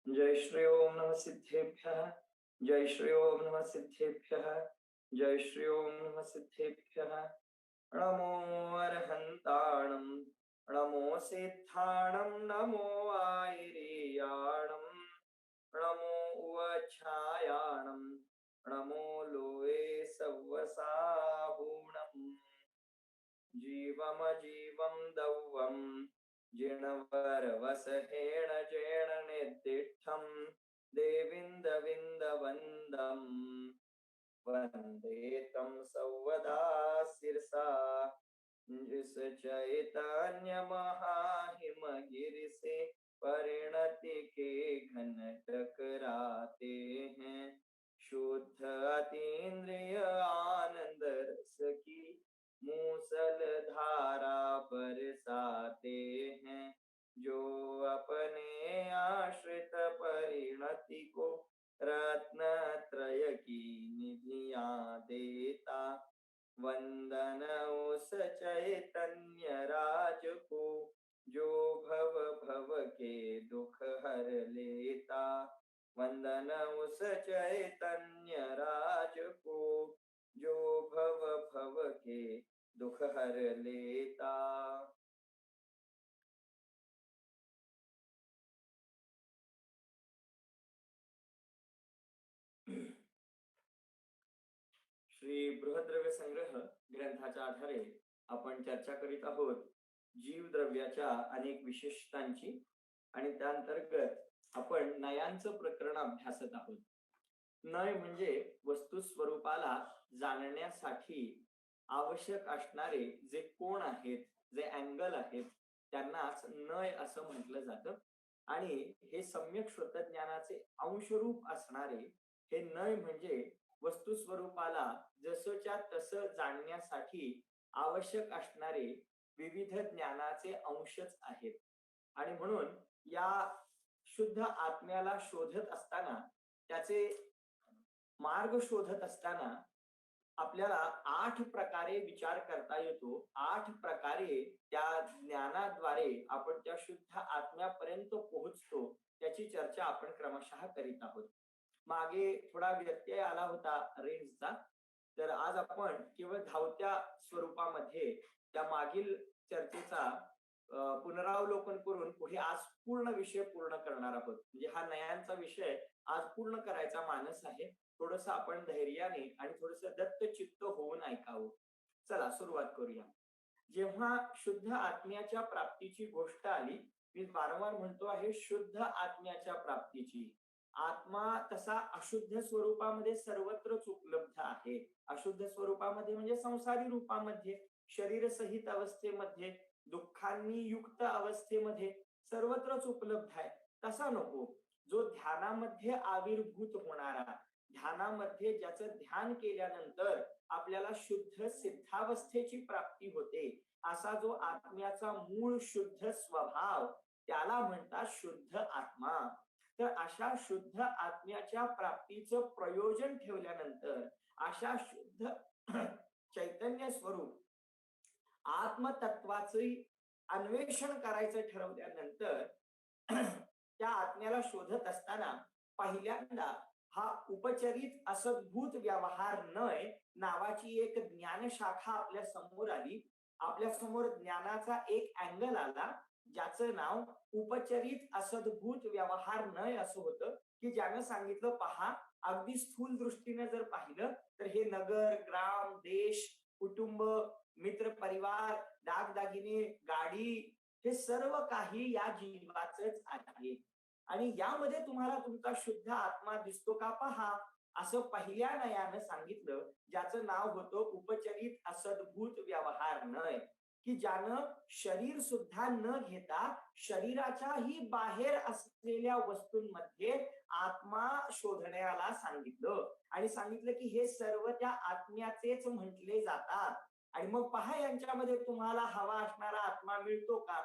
जय श्री ओम नमः सिद्धेभ्यः। जय श्री ओम नमः सिद्धेभ्यः। जय श्री ओम नमः सिद्धेभ्यः। नमो अर्हन्ताणं, नमो सिद्धाणं, नमो आयर्याणं, नमो उवच्छायाणं, नमो लोये सव्वसाहूणम्। जीवमजीवं दौवं जिणवरवसहेण जेण निर्दिष्टं देविन्दविन्दवन्दम् वन्दे तं सौवदा शिरसा। जिस चैतन्य महाहिमगिरि से परिणति के घन टकराते हैं, शुद्ध अतीन्द्रिय आनंद रस की मूसल धारा बरसाते हैं। जो अपने आश्रित परिणति को रत्न त्रय की निधियां देता, वंदन उस चैतन्य राज को जो भव भव के दुख हर लेता। वंदन उस चैतन्य राज को जो भव भव के दुख हर लेता। श्री बृहद्रव्य संग्रह ग्रंथाच्या आधारे आपण चर्चा करीत आहोत जीवद्रव्याच्या अनेक विशेषतांची, आणि त्याअंतर्गत आपण नयांचं प्रकरण अभ्यासत आहोत. नय म्हणजे वस्तू स्वरूपाला जाणण्यासाठी आवश्यक असणारे जे कोण आहेत, जे अँगल आहेत, त्यांनाच नय असं म्हटलं जातं. आणि हे सम्यक श्रोतज्ञानाचे अंशरूप असणारे हे नय म्हणजे वस्तू स्वरूपाला जसच्या तसं जाणण्यासाठी आवश्यक असणारे विविध ज्ञानाचे अंशच आहेत. आणि म्हणून या शुद्ध आत्म्याला शोधत असताना, त्याचे मार्ग शोधत असताना आपल्याला 8 प्रकारे विचार करता येतो. 8 प्रकारे त्या ज्ञानाद्वारे आपण त्या शुद्ध आत्म्यापर्यंत पोहोचतो, त्याची चर्चा आपण क्रमशः करीत आहोत. मागे थोडा व्यत्यय आला होता रेंजचा, तर आज आपण केवळ धावत्या स्वरूपामध्ये त्या मागील चर्चेचा पुनरावलोकन करून पुढे आज पूर्ण विषय पूर्ण करणार आहोत. म्हणजे हा नयांचा विषय आज पूर्ण करायचा मानस आहे. थोडस आपण धैर्याने आणि थोडस दत्त चित्त होऊन ऐकावं. चला सुरुवात करूया. जेव्हा शुद्ध आत्म्याच्या प्राप्तीची गोष्ट आली, मी वारंवार म्हणतो आहे शुद्ध आत्म्याच्या प्राप्तीची. आत्मा तसा अशुद्ध स्वरूपामध्ये सर्वत्रच उपलब्ध आहे. अशुद्ध स्वरूपामध्ये म्हणजे संसारी रूपामध्ये, शरीर सहित अवस्थेमध्ये, दुःखांनी युक्त अवस्थेमध्ये सर्वत्रच उपलब्ध आहे. तसा नको, जो ध्यानामध्ये आविर्भूत होणारा, ध्यानामध्ये ज्याचं ध्यान केल्यानंतर आपल्याला शुद्ध सिद्धावस्थेची प्राप्ती होते, असा जो आत्म्याचा मूळ शुद्ध स्वभाव, त्याला म्हणतात शुद्ध आत्मा. तर अशा शुद्ध आत्म्याच्या प्राप्तीचं प्रयोजन ठेवल्यानंतर, अशा शुद्ध चैतन्य स्वरूप आत्मतत्वाचे अन्वेषण करायचं ठरवल्यानंतर त्या आत्म्याला शोधत असताना पहिल्यांदा हा उपचरित असद्भूत व्यवहार नय नावाची एक ज्ञानशाखा आपल्या समोर आली. आपल्या समोर ज्ञानाचा एक अँगल आला, ज्याचं नाव उपचरित असद्भूत व्यवहार नय असं होतं, की ज्यानं सांगितलं, पहा, अगदी स्थूल दृष्टीने जर पाहिलं तर हे नगर, ग्राम, देश, कुटुंब, मित्र, परिवार, दागदागिने, गाडी, हे सर्व काही या जीवाचंच आहे. आणि यामध्ये तुम्हाला तुमचा शुद्ध आत्मा दिसतो का, पहा, असं पहिल्या नयानं सांगितलं, ज्याचं नाव होतं उपचरित असद्भूत व्यवहार नय, की ज्यानं शरीर सुद्धा न घेता शरीराच्याही बाहेर असलेल्या वस्तूंमध्ये आत्मा शोधण्याला सांगितलं. आणि सांगितलं की हे सर्व त्या आत्म्याचेच म्हटले जातात. आणि मग पहा, यांच्यामध्ये तुम्हाला हवा असणारा आत्मा मिळतो का?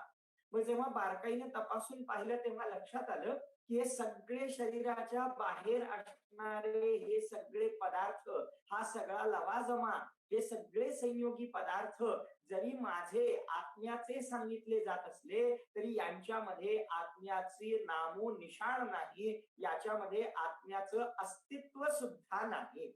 मग जेव्हा बारकाईने तपासून पाहिलं तेव्हा लक्षात आलं की हे सगळे शरीराच्या बाहेर असणारे हे सगळे पदार्थ, हा सगळा लवाजमा, हे सगळे संयोगी पदार्थ जरी माझे आत्म्याचे सांगितले जात असले तरी यांच्यामध्ये आत्म्याचे नामो निशाण नाही, याच्यामध्ये आत्म्याचं अस्तित्व सुद्धा नाही.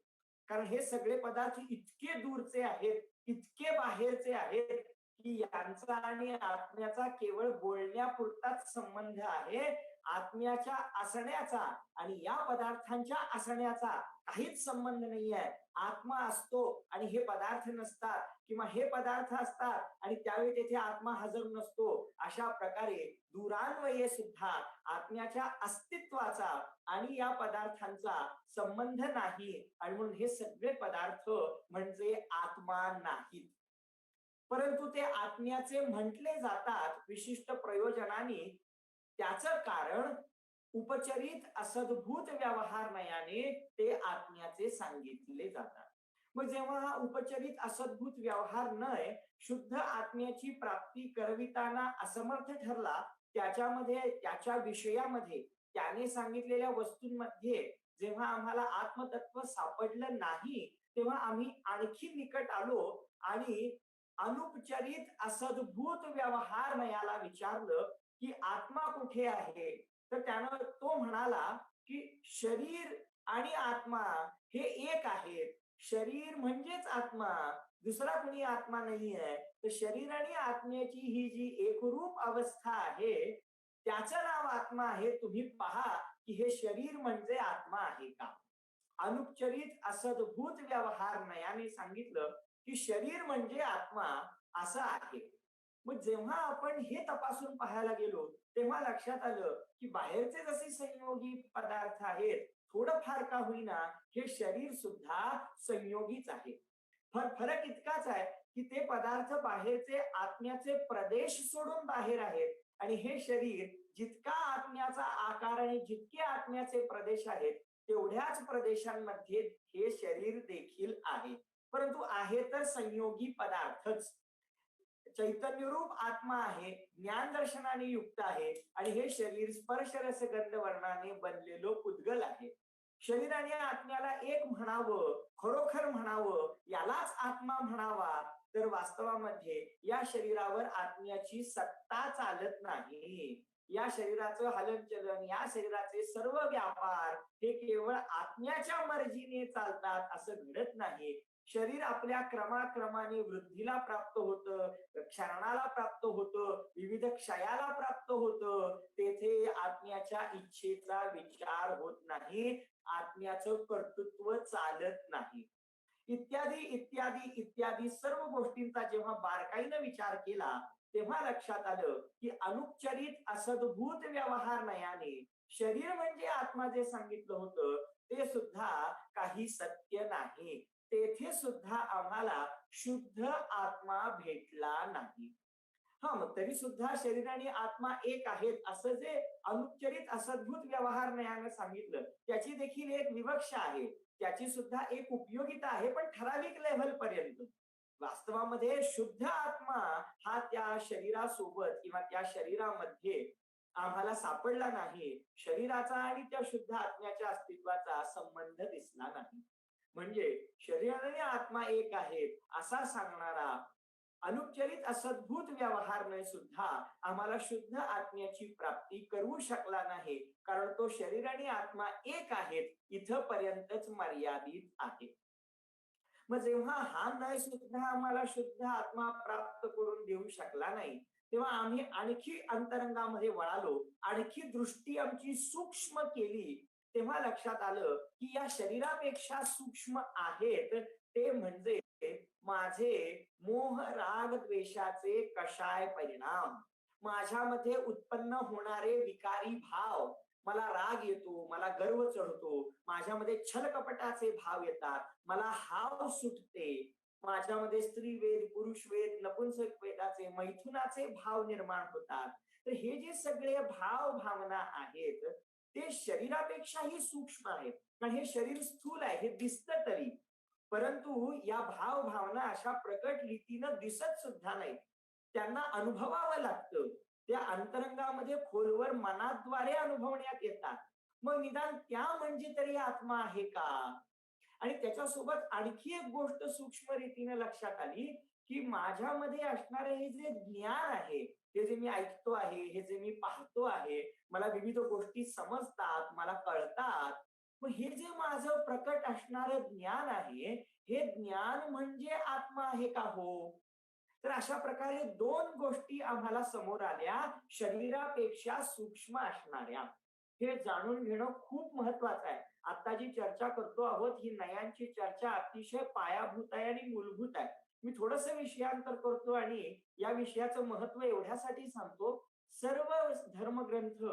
कारण हे सगळे पदार्थ इतके दूरचे आहेत, इतके बाहेरचे आहेत की यांचा आणि आत्म्याचा केवळ बोलण्यापुरताच संबंध आहे. आत्म्याच्या असण्याचा आणि या पदार्थांच्या असण्याचा काहीच संबंध नाहीये. आत्मा असतो आणि हे पदार्थ नसतात, किंवा हे पदार्थ असतात आणि त्यावेळी तेथे आत्मा हजर नसतो. अशा प्रकारे दुरान्वये सुद्धा आत्म्याच्या अस्तित्वाचा आणि या पदार्थांचा संबंध नाही, आणि म्हणून हे सगळे पदार्थ म्हणजे आत्मा नाहीत. परंतु ते आत्म्याचे म्हटले जातात विशिष्ट प्रयोजनाने. त्याचं कारण उपचरित असद्भूत व्यवहार नयाने ते आत्म्याचे सांगितले जातात. मग जेव्हा हा उपचरित असद्भूत व्यवहार नय शुद्ध आत्म्याची प्राप्ती करविताना असमर्थ ठरला, त्याच्यामध्ये त्याच्या विषयामध्ये त्याने सांगितलेल्या वस्तूंमध्ये जेव्हा आम्हाला आत्मतत्व सापडलं नाही, तेव्हा आम्ही आणखी निकट आलो आणि अनुपचरित असद्भूत व्यवहार नयाला विचारलं की आत्मा कुठे आहे. तर त्यानं तो म्हणाला की शरीर आणि आत्मा हे एक आहेत. शरीर म्हणजेच आत्मा, दुसरा कुणी आत्मा नाही आहे. तर शरीर आणि आत्म्याची ही जी एकरूप अवस्था आहे त्याचं नाव आत्मा आहे. तुम्ही पहा की हे शरीर म्हणजे आत्मा आहे का. अनुपचरित असद्भूत व्यवहार नयाने सांगितलं की शरीर म्हणजे आत्मा असं आहे. मग जेव्हा आपण हे तपासून पाहायला गेलो तेव्हा लक्षात आलं की बाहेरचे जसे संयोगी पदार्थ आहेत, थोडं फार का होईना हे शरीर सुद्धा संयोगीच आहे. फरक इतकाच आहे की ते पदार्थ बाहेरचे आत्म्याचे प्रदेश सोडून बाहेर आहेत, आणि हे शरीर जितका आत्म्याचा आकार आणि जितके आत्म्याचे प्रदेश आहेत तेवढ्याच प्रदेशांमध्ये हे शरीर देखील आहे. परंतु आहे तर संयोगी पदार्थच. चैतन्यरूप आत्मा आहे, ज्ञान दर्शनाने युक्त आहे, आणि हे शरीर स्पर्श रस गंध वर्णाने बनलेलं पुद्गल आहे. शरीराने आत्म्याला एक म्हणावं, खरोखर म्हणावं, यालाच आत्मा म्हणावा, तर वास्तवामध्ये या शरीरावर आत्म्याची सत्ता चालत नाही. या शरीराचं हलनचलन, या शरीराचे सर्व व्यापार हे केवळ आत्म्याच्या मर्जीने चालतात असं घडत नाही. शरीर आपल्या क्रमाक्रमाने वृद्धीला प्राप्त होतं, क्षरणाला प्राप्त होतं, विविध क्षयाला प्राप्त होतं. तेथे आत्म्याच्या इच्छेचा विचार होत नाही, आत्म्याचं कर्तृत्व चालत नाही. इत्यादी इत्यादी इत्यादी सर्व गोष्टींचा जेव्हा बारकाईने विचार केला तेव्हा लक्षात आलं की अनुपचरित असद्भूत व्यवहार नयाने शरीर म्हणजे आत्मा जे सांगितलं होतं ते सुद्धा काही सत्य नाही. तेथे सुद्धा आम्हाला शुद्ध आत्मा भेटला नाही. हा, मग तरी सुद्धा शरीर आणि आत्मा एक आहेत असं जे अनुपचरित असद्भूत व्यवहार नयाने सांगितलं त्याची देखील एक विवक्षा आहे, त्याची सुद्धा एक उपयोगिता आहे, पण ठराविक लेव्हल पर्यंत. वास्तवामध्ये शुद्ध आत्मा हा त्या शरीरासोबत किंवा त्या शरीरामध्ये आम्हाला सापडला नाही. शरीराचा आणि त्या शुद्ध आत्म्याच्या अस्तित्वाचा संबंध दिसला नाही. म्हणजे शरीर आणि आत्मा एक आहेत असा सांगणारा अनुपचरित असद्भूत व्यवहारने सुद्धा आम्हाला शुद्ध आत्म्याची प्राप्ती करू शकला नाही, कारण तो शरीर आणि आत्मा एक आहेत इथपर्यंतच मर्यादित आहे. मग जेव्हा हा नय सुद्धा आम्हाला शुद्ध आत्मा प्राप्त करून देऊ शकला नाही, तेव्हा आम्ही आणखी अंतरंगामध्ये वळालो, आणखी दृष्टी आमची सूक्ष्म केली. तेव्हा लक्षात आलं की या शरीरापेक्षा सूक्ष्म आहेत ते म्हणजे माझे मोह राग द्वेषाचे कषाय परिणाम, माझ्यामध्ये उत्पन्न होणारे विकारी भाव. मला राग येतो, मला गर्व चढतो, माझ्यामध्ये छलकपटाचे भाव येतात, मला हाव सुटते, माझ्यामध्ये स्त्रीवेद, पुरुषवेद, नपुंसक वेदाचे, मैथुनाचे भाव निर्माण होतात. तर हे जे सगळे भाव भावना आहेत ते शरीरापेक्षाही सूक्ष्म आहेत, कारण हे शरीर स्थूल आहे, हे दिसतं तरी, परंतु या भाव भावना अशा प्रकट रीतीनं दिसत सुद्धा नाही, त्यांना अनुभवावं लागतं. त्या अंतरंगामध्ये खोलवर मनाद्वारे अनुभवण्यात येतात. मग निदान त्या म्हणजे तरी आत्मा आहे का? आणि त्याच्यासोबत आणखी एक गोष्ट सूक्ष्म रीतीने लक्षात आली, की माझ्यामध्ये असणारे हे जे ज्ञान आहे, हे जे मी ऐकतो आहे, हे जे मी पाहतो आहे, मला विविध गोष्टी समजतात, मला कळतात. मग हे जे माझं प्रकट असणारं ज्ञान आहे, हे ज्ञान म्हणजे आत्मा आहे का हो? तर अशा प्रकारे दोन गोष्टी आम्हाला समोर आल्या, शरीरापेक्षा सूक्ष्म असणाऱ्या. हे जाणून घेणं खूप महत्वाचं आहे. आता जी चर्चा करतो आहोत, ही नयांची चर्चा अतिशय पायाभूत आहे आणि मूलभूत आहे. मी थोडस विषयांतर करतो आणि या विषयाचं महत्व एवढ्यासाठी सांगतो, सर्व धर्मग्रंथ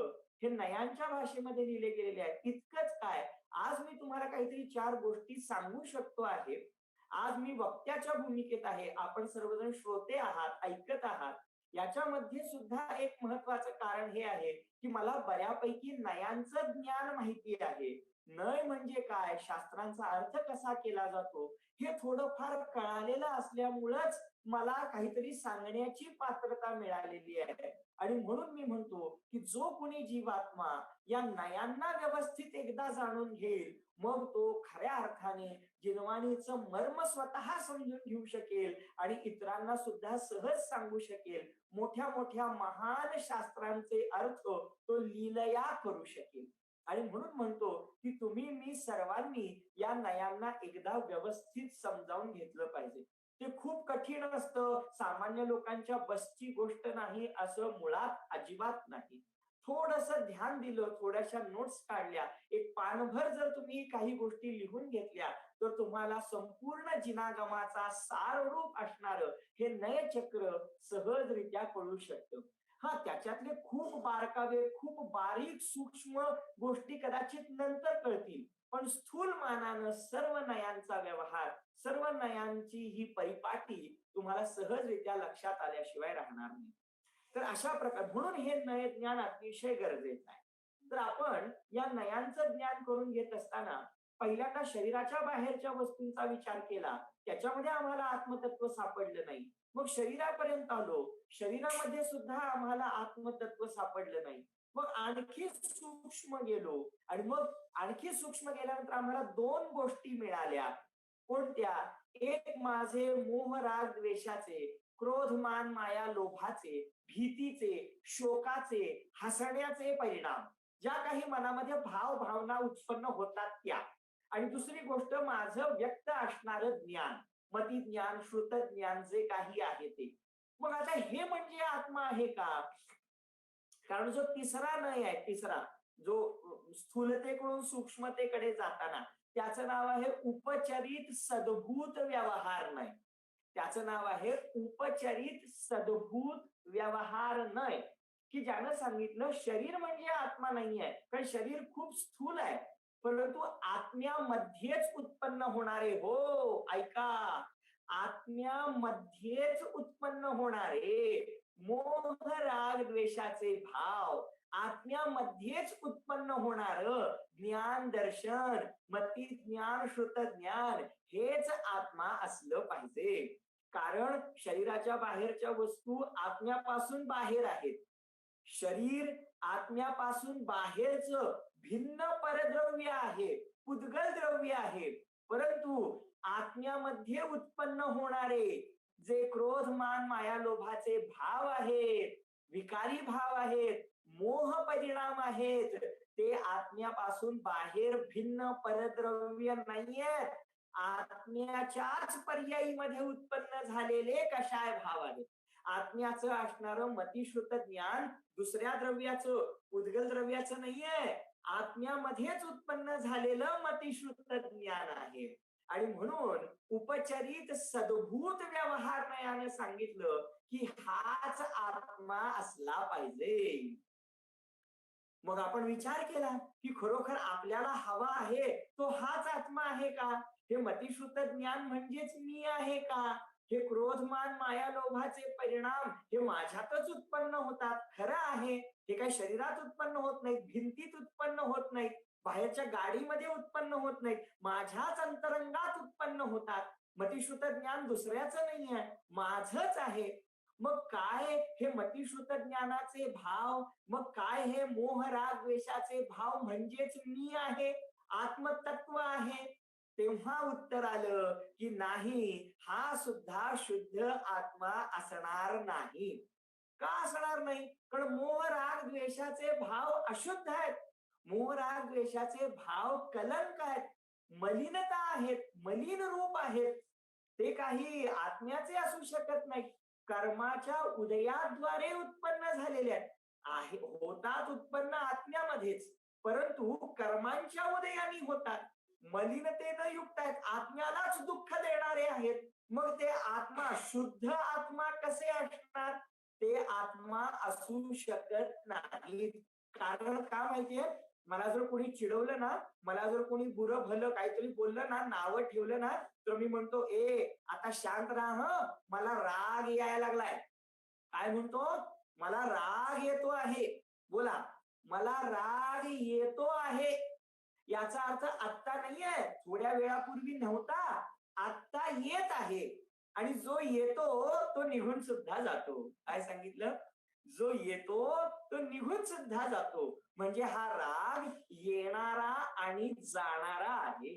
हे नयांच्या भाषेमध्ये लिहिले गेलेले आहेत. इतकंच काय, आज मी तुम्हाला काहीतरी चार गोष्टी सांगू शकतो आहे. आज मी वक्त्याच्या भूमिकेत आहे, आपण सर्वजण श्रोते आहात, ऐकत आहात. याच्यामध्ये सुद्धा एक महत्वाचं कारण हे आहे, की मला बऱ्यापैकी नयांचं ज्ञान माहिती आहे. नय म्हणजे काय, शास्त्रांचा अर्थ कसा केला जातो, हे थोडंफार कळालेलं असल्यामुळंच मला काहीतरी सांगण्याची पात्रता मिळालेली आहे. आणि म्हणून मी म्हणतो, की जो कुणी जीवात्मा या नयांना व्यवस्थित एकदा जाणून घेईल, मग तो खऱ्या अर्थाने जिनवाणीचं मर्म स्वतः समजून घेऊ शकेल आणि इतरांना सुद्धा सहज सांगू शकेल. मोठ्या मोठ्या महान शास्त्रांचे अर्थ तो लीलया करू शकेल. आणि म्हणून म्हणतो, की तुम्ही मी सर्वांनी या नयांना एकदा व्यवस्थित समजावून घेतलं पाहिजे. ते खूप कठीण असतं, सामान्य लोकांच्या बसची गोष्ट नाही, असं मुळात अजिबात नाही. थोडस ध्यान दिलं, थोड्याशा नोट्स काढल्या, एक पानभर जर तुम्ही काही गोष्टी लिहून घेतल्या, तर तुम्हाला संपूर्ण जिनागमाचा साररूप असणार हे नयचक्र सहजरित्या कळू शकतं. हा, त्याच्यातले खूप बारकावे, खूप बारीक सूक्ष्म गोष्टी कदाचित नंतर कळतील, पण स्थूल मानानं सर्व नयांचा व्यवहार, सर्व नयांची ही परिपाटी तुम्हाला सहजरित्या लक्षात आल्याशिवाय राहणार नाही. तर अशा प्रकार म्हणून हे नय ज्ञान अतिशय गरजेचं आहे. तर आपण या नयांचं ज्ञान करून घेत असताना पहिल्यांदा शरीराच्या बाहेरच्या वस्तूंचा विचार केला, त्याच्यामध्ये आम्हाला आत्मतत्व सापडलं नाही. मग शरीरापर्यंत आलो, शरीरामध्ये सुद्धा आम्हाला आत्मतत्व सापडलं नाही. मग आणखी सूक्ष्म गेलो आणि मग आणखी सूक्ष्म गेल्यानंतर आम्हाला दोन गोष्टी मिळाल्या. कोणत्या? एक माझे मोह राग द्वेषाचे, क्रोध मान माया लोभाचे, भीतीचे, शोकाचे, हसण्याचे परिणाम, ज्या काही मनामध्ये भाव भावना उत्पन्न होतात त्या. आणि दुसरी गोष्ट माझं व्यक्त असणार ज्ञान, मती ज्ञान, श्रुत ज्ञान जे काही आहे ते. मग आता हे म्हणजे आत्मा आहे का? कारण जो तिसरा नय आहे, तिसरा जो स्थूलतेकडून सूक्ष्मतेकडे जाताना, त्याचं नाव आहे उपचरित सद्भूत व्यवहार नय. त्याचं नाव आहे उपचरित सद्भूत व्यवहार नय, की ज्यानं सांगितलं शरीर म्हणजे आत्मा नाहीये, कारण शरीर खूप स्थूल आहे, परंतु आत्म्यामध्येच उत्पन्न होणारे, हो ऐका, आत्म्यामध्येच उत्पन्न होणारे मोह राग द्वेषाचे भाव, आत्म्यामध्येच उत्पन्न होणार ज्ञान दर्शन, मती ज्ञान, श्रुत ज्ञान, हेच आत्मा असलं पाहिजे. कारण शरीराच्या बाहेरच्या वस्तू आत्म्यापासून बाहेर आहेत. शरीर आत्म्यापासून बाहेरच भिन्न परद्रव्य आहे, उद्गल द्रव्य आहे. परंतु आत्म्यामध्ये उत्पन्न होणारे जे क्रोध मान माया लोभाचे भाव आहेत, विकारी भाव आहेत, मोह परिणाम आहेत, ते आत्म्यापासून बाहेर भिन्न परद्रव्य नाहीयेत, आत्म्याच्याच पर्यायीमध्ये उत्पन्न झालेले कषाय भाव आहेत. आत्म्याचं असणारं मतिश्रुत ज्ञान दुसऱ्या द्रव्याचं, उद्गल द्रव्याचं नाहीये, आत्म्यामध्येच उत्पन्न झालेलं मतिश्रुत ज्ञान आहे. आणि म्हणून उपचरित सद्भूत व्यवहार नयाने सांगितलं, की हाच आत्मा असला पाहिजे. मग आपण विचार केला, की खरोखर आपल्याला हवा आहे तो हाच आत्मा आहे का? हे मतिश्रुत ज्ञान म्हणजेच मी आहे का? हे क्रोधमान माया लोभाचे परिणाम हे माझ्यातच उत्पन्न होतात, खरं आहे. हे काही शरीरात उत्पन्न होत नाहीत, भिंतीत उत्पन्न होत नाहीत, बाहेरच्या गाडीमध्ये उत्पन्न होत नाहीत, माझ्याच अंतरंगात उत्पन्न होतात. मतिश्रुत ज्ञान दुसऱ्याचं नाही आहे, माझंच आहे. मग काय हे मतिश्रुत ज्ञानाचे भाव, मग काय हे मोह राग द्वेषाचे भाव म्हणजेच मी आहे, आत्मतत्व आहे. तेव्हा उत्तर आलं की नाही, हा सुद्धा शुद्ध आत्मा असणार नाही. का असणार नाही? कारण मोह राग द्वेषाचे भाव अशुद्ध आहेत. मोह राग द्वेषाचे भाव कलंक आहेत, मलिनता आहेत, मलिन रूप आहेत. ते काही आत्म्याचे असू शकत नाही. कर्माच्या उदयाद्वारे उत्पन्न झालेले आहेत. होतात उत्पन्न आत्म्यामध्येच, परंतु कर्मांच्या उदयाने होतात. मलिनतेनं युक्त आहेत, आत्म्यालाच दुःख देणारे आहेत. मग ते आत्मा शुद्ध आत्मा कसे असणार? ते आत्मा असू शकत नाहीत. कारण का माहितीये, मला जर कोणी चिडवलं ना, मला जर कोणी बुरं भलं काहीतरी बोललं ना, नावं ठेवलं ना, तर मी म्हणतो आता शांत राहा हं, मला राग यायला लागलाय. काय म्हणतो? मला राग येतो आहे. बोला, मला राग येतो आहे. याचा अर्थ आत्ता नाहीये, थोड्या वेळापूर्वी नव्हता, आत्ता येत आहे. आणि जो येतो तो निघून सुद्धा जातो. काय सांगितलं? जो येतो तो निघून सुद्धा जातो. म्हणजे हा राग येणारा आणि जाणारा आहे.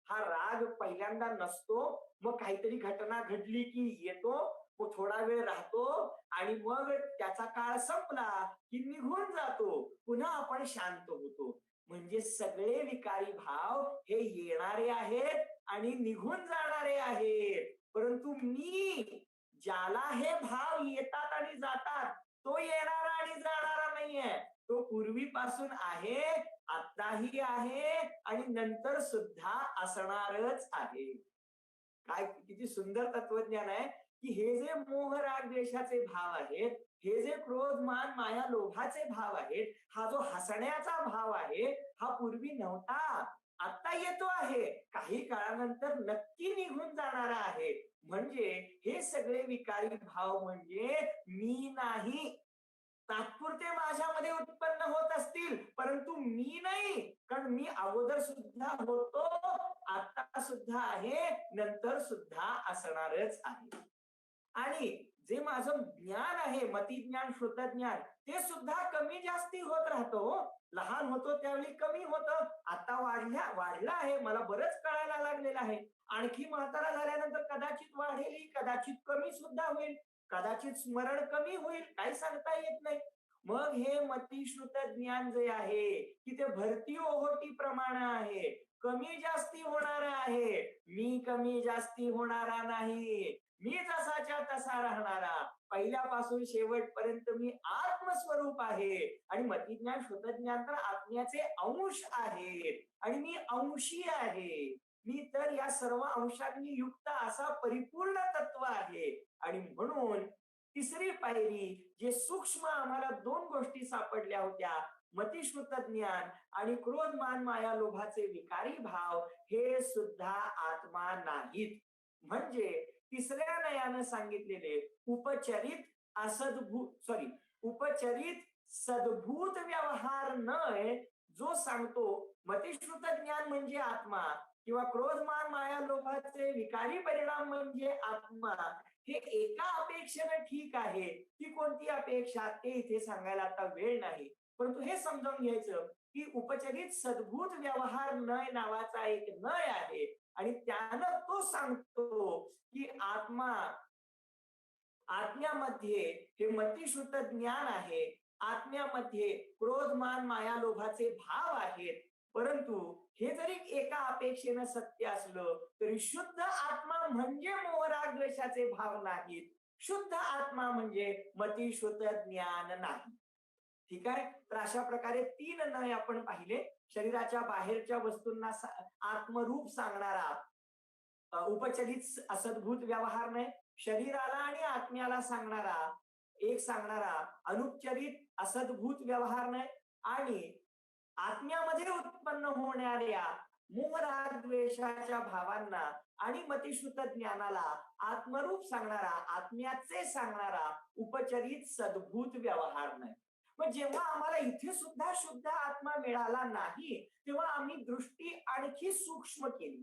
हा राग पहिल्यांदा नसतो, मग काहीतरी घटना घडली की येतो, मग थोडा वेळ राहतो आणि मग त्याचा काळ संपला की निघून जातो. पुन्हा आपण शांत होतो. म्हणजे सगळे विकारी भाव हे येणारे आहेत आणि निघून जाणारे आहेत. परंतु मी, ज्याला हे भाव येतात आणि जातात, तो येणारा आणि जाणारा नाहीये. तो पूर्वीपासून आहे, आताही आहे आणि नंतर सुद्धा असणारच आहे. काय किती सुंदर तत्वज्ञान आहे की हे जे मोह राग द्वेषाचे भाव आहेत, हे जे क्रोध मान माया लोभाचे भाव आहेत, हा जो हसण्याचा भाव आहे, हा पूर्वी नव्हता, आता येतो आहे, काही काळानंतर नक्की निघून जाणारा आहे. म्हणजे हे सगळे विकारी भाव म्हणजे मी नाही. तात्पुरते माझ्यामध्ये उत्पन्न होत असतील, परंतु मी नाही. कारण मी अगोदर सुद्धा होतो, आता सुद्धा आहे, नंतर सुद्धा असणारच आहे. आणि जे माझं ज्ञान आहे, मतिज्ञान, श्रुतज्ञान, ते सुद्धा कमी जास्ती होत राहतो हो. लहान होतो त्यावेळी कमी होतं, आता वाढलं आहे, मला बरंच कळायला लागलेलं आहे. आणखी म्हातारा झाल्यानंतर कदाचित वाढेल, कदाचित कमी सुद्धा होईल, कदाचित स्मरण कमी होईल, काही सांगता येत नाही. मग हे मतिश्रुत ज्ञान जे आहे की ते भरती ओहोटी प्रमाण आहे, कमी जास्ती होणार आहे. मी कमी जास्ती होणारा नाही, मी जसाच्या तसा राहणारा, पहिल्यापासून शेवटपर्यंत मी आत्मस्वरूप आहे. आणि मतिज्ञान श्रुतज्ञान तर आत्म्याचे अंश आहेत आणि मी अंशी आहे. मी तर या सर्व अंशांनी युक्त असा परिपूर्ण तत्व आहे. आणि म्हणून तिसरी पायरी, जे सूक्ष्म आम्हाला दोन गोष्टी सापडल्या होत्या, मतिश्रुत ज्ञान आणि क्रोध मान माया लोभाचे विकारी भाव, हे सुद्धा आत्मा नाहीत. म्हणजे तिसऱ्या नयानं सांगितलेले उपचरित उपचरित सद्भूत व्यवहार नय, जो सांगतो मतिश्रुत ज्ञान म्हणजे आत्मा किंवा क्रोध मान माया लोभाचे विकारी परिणाम म्हणजे आत्मा, हे एका अपेक्षेनं ठीक आहे. ती कोणती अपेक्षा ते इथे सांगायला आता वेळ नाही, परंतु हे समजावून घ्यायचं की उपचरित सद्भूत व्यवहार नय नावाचा एक नय आहे आणि त्यानं तो सांगतो की आत्म्यामध्ये हे मतिश्रुत ज्ञान आहे, आत्म्यामध्ये क्रोध मान माया लोभाचे भाव आहेत. परंतु हे जरी एका अपेक्षेनं सत्य असलं तरी शुद्ध आत्मा म्हणजे मोहराग द्वेषाचे भाव नाहीत. शुद्ध आत्मा म्हणजे मतिश्रुत ज्ञान नाही. ठीक आहे. तर अशा प्रकारे तीन नय आपण पाहिले. शरीराच्या बाहेरच्या वस्तूंना आत्मरूप सांगणारा उपचरित असद्भूत व्यवहार नाही, शरीराला आणि आत्म्याला सांगणारा अनुपचरित असद्भूत व्यवहार नाही, आणि आत्म्यामध्ये उत्पन्न होणाऱ्या मोहराग द्वेषाच्या भावांना आणि मतिश्रुत ज्ञानाला आत्मरूप सांगणारा, आत्म्याचे सांगणारा उपचरित सद्भूत व्यवहार नाही. मग जेव्हा आम्हाला इथे सुद्धा शुद्ध आत्मा मिळाला नाही, तेव्हा आम्ही दृष्टी आणखी सूक्ष्म केली,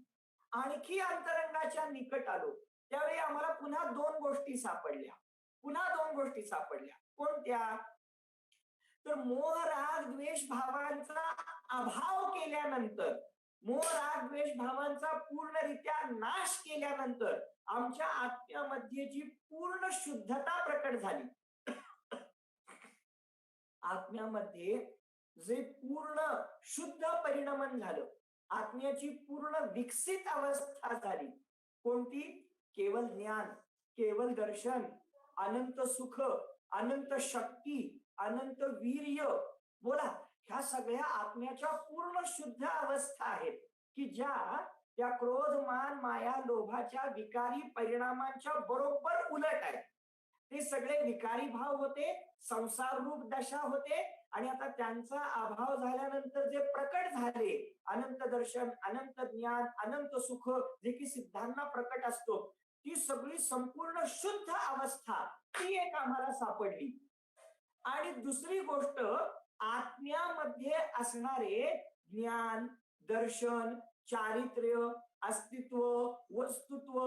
आणखी अंतरंगाच्या निकट आलो. त्यावेळी आम्हाला पुन्हा दोन गोष्टी सापडल्या. पुन्हा दोन गोष्टी सापडल्या. कोणत्या? तर मोह राग द्वेष भावांचा अभाव केल्यानंतर, मोह राग द्वेष भावांचा पूर्णरित्या नाश केल्यानंतर आमच्या आत्म्यामध्ये जी पूर्ण शुद्धता प्रकट झाली, आत्म्यामध्ये जे पूर्ण शुद्ध परिणमन झालं, आत्म्याची पूर्ण विकसित अवस्था झाली. कोणती? केवळ ज्ञान, केवळ दर्शन, अनंत सुख, अनंत शक्ती, अनंत वीर्य. बोला, ह्या सगळ्या आत्म्याच्या पूर्ण शुद्ध अवस्था आहेत की ज्या त्या क्रोध मान माया लोभाच्या विकारी परिणामांच्या बरोबर उलट आहेत. ते सगळे विकारी भाव होते, संसार रूप दशा होते, आणि आता त्यांचा अभाव झाल्यानंतर जे प्रकट झाले अनंत दर्शन, अनंत ज्ञान, अनंत सुख, जे की सिद्धांना प्रकट असतो, ती सगळी संपूर्ण शुद्ध अवस्था ती एक आम्हाला सापडली. आणि दुसरी गोष्ट, आत्म्यामध्ये असणारे ज्ञान, दर्शन, चारित्र्य, अस्तित्व, वस्तुत्व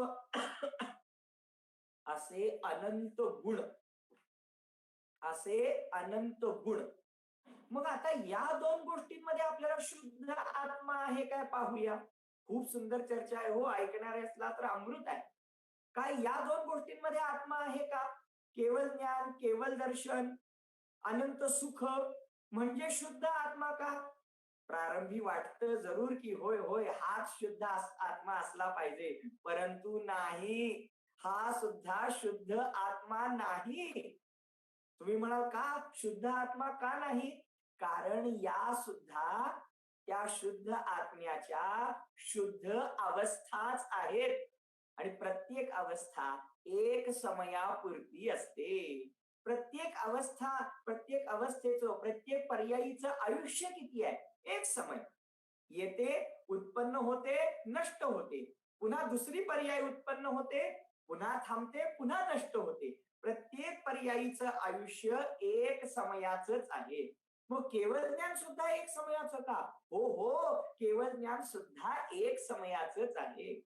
असे अनंत गुण, असे अनंत गुण. मग आता या दोन गोष्टींमध्ये आपल्याला शुद्ध आत्मा आहे काय पाहूया. खूप सुंदर चर्चा आहे हो, ऐकणाऱ्याला तर अमृत आहे. काय या दोन गोष्टींमध्ये आत्मा आहे का? केवळ ज्ञान, केवळ दर्शन, अनंत सुख म्हणजे शुद्ध आत्मा का? प्रारंभी वाटतं जरूर की होय होय हाच शुद्ध आत्मा असला पाहिजे, परंतु नाही, हा सुद्धा शुद्ध आत्मा नाही. तुम्ही म्हणाल का शुद्ध आत्मा का नाही? कारण या सुद्धा त्या शुद्ध आत्म्याच्या शुद्ध अवस्थाच आहेत, आणि प्रत्येक अवस्था एक समयापुरती असते. प्रत्येक अवस्था, प्रत्येक अवस्थेचं, प्रत्येक पर्यायीचं आयुष्य किती आहे? एक समय. येते, उत्पन्न होते, नष्ट होते, पुन्हा दुसरी पर्याय उत्पन्न होते, पुन्हा थांबते, पुन्हा नष्ट होते. प्रत्येक पर्यायीचं आयुष्य एक समयाचंच आहे. मग केवळ ज्ञान सुद्धा एक समयाचं का? हो हो, केवळ ज्ञान सुद्धा एक समयाचंच आहे.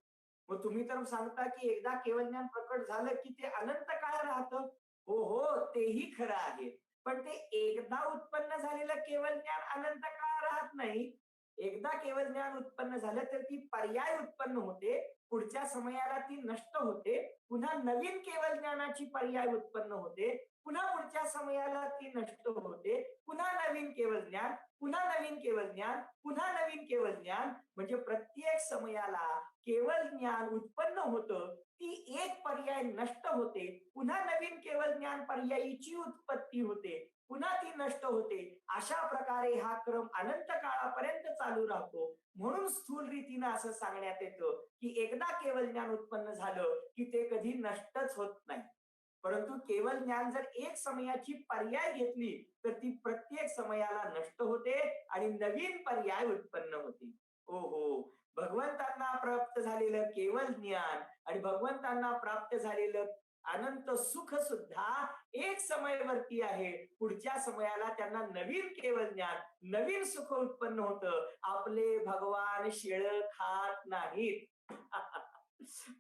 मग तुम्ही तर सांगता की एकदा केवळ ज्ञान प्रकट झालं की ते अनंत काळ राहतं. हो हो, तेही खरं आहे. पण ते एकदा उत्पन्न झालेलं केवळ ज्ञान अनंत काळ राहत नाही. एकदा केवळ ज्ञान उत्पन्न झालं तर ती पर्याय उत्पन्न होते, पुढच्या समयाला ती नष्ट होते, पुन्हा नवीन केवळ ज्ञानाची पर्याय उत्पन्न होते, पुन्हा पुढच्या समयाला ती नष्ट होते, पुन्हा नवीन केवळ ज्ञान, पुन्हा नवीन केवळ ज्ञान, पुन्हा नवीन केवळ ज्ञान. म्हणजे प्रत्येक समयाला केवळ ज्ञान उत्पन्न होतं, ती एक पर्याय नष्ट होते, पुन्हा नवीन केवळ ज्ञान पर्यायीची उत्पत्ती होते, पुन्हा ती नष्ट होते. अशा प्रकारे हा क्रम अनंत काळापर्यंत चालू राहतो. म्हणून स्थूल रीतीनं असं सांगण्यात येतं की एकदा केवळ ज्ञान उत्पन्न झालं की ते कधी नष्टच होत नाही. परंतु केवळ ज्ञान जर एक समयाची पर्याय घेतली तर ती प्रत्येक समयाला नष्ट होते आणि नवीन पर्याय उत्पन्न होते. हो हो, भगवंतांना प्राप्त झालेलं केवळ ज्ञान आणि भगवंतांना प्राप्त झालेलं अनंत सुख सुद्धा एक समयवरती आहे. पुढच्या समयाला त्यांना नवीन केवळ ज्ञान, नवीन सुख उत्पन्न होतं. आपले भगवान शिळ खात नाहीत.